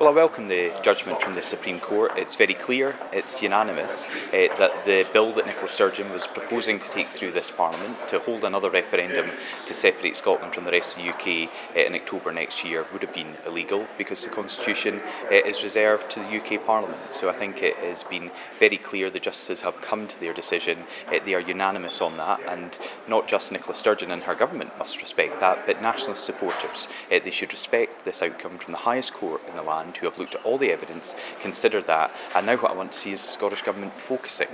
Well, I welcome the judgment from the Supreme Court. It's very clear, it's unanimous, that the bill that Nicola Sturgeon was proposing to take through this Parliament to hold another referendum to separate Scotland from the rest of the UK in October next year would have been illegal because the Constitution is reserved to the UK Parliament. So I think it has been very clear the justices have come to their decision. They are unanimous on that, and not just Nicola Sturgeon and her government must respect that, but nationalist supporters. They should respect this outcome from the highest court in the land, who have looked at all the evidence, considered that, and now what I want to see is the Scottish Government focusing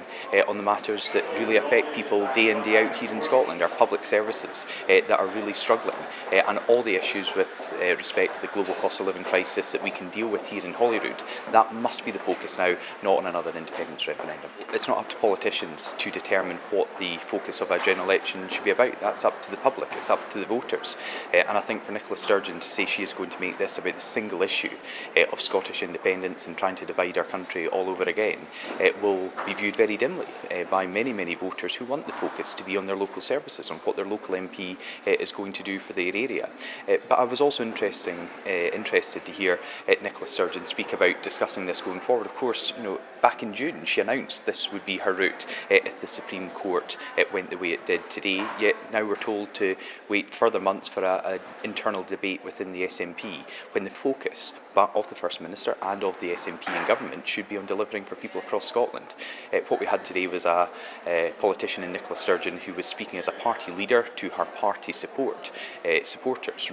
on the matters that really affect people day in, day out here in Scotland, our public services that are really struggling, and all the issues with respect to the global cost of living crisis that we can deal with here in Holyrood. That must be the focus now, not on another independence referendum. It's not up to politicians to determine what the focus of a general election should be about. That's up to the public, it's up to the voters. And I think for Nicola Sturgeon to say she is going to make this about the single issue of Scottish independence and trying to divide our country all over again, it will be viewed very dimly by many voters who want the focus to be on their local services, on what their local MP is going to do for their area. But I was also interested to hear Nicola Sturgeon speak about discussing this going forward. Of course, back in June she announced this would be her route if the Supreme Court went the way it did today, yet now we're told to wait further months for an internal debate within the SNP, when the focus of the First Minister and of the SNP and government should be on delivering for people across Scotland. What we had today was a politician in Nicola Sturgeon who was speaking as a party leader to her party supporters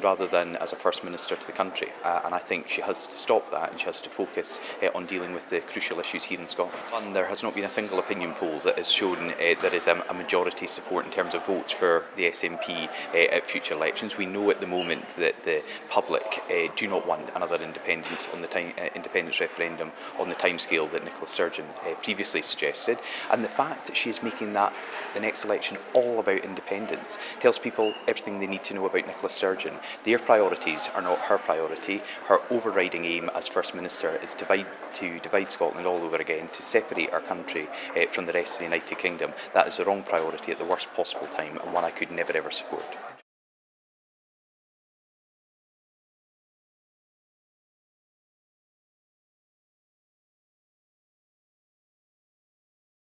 rather than as a First Minister to the country, and I think she has to stop that and she has to focus on dealing with the crucial issues here in Scotland. And there has not been a single opinion poll that has shown there is a majority support in terms of votes for the SNP at future elections. We know at the moment that the public do not want another independence referendum on the timescale that Nicola Sturgeon previously suggested, and the fact that she is making that the next election all about independence tells people everything they need to know about Nicola Sturgeon. Their priorities are not her priority. Her overriding aim as First Minister is to divide Scotland all over again, to separate our country from the rest of the United Kingdom. That is the wrong priority at the worst possible time, and one I could never ever support.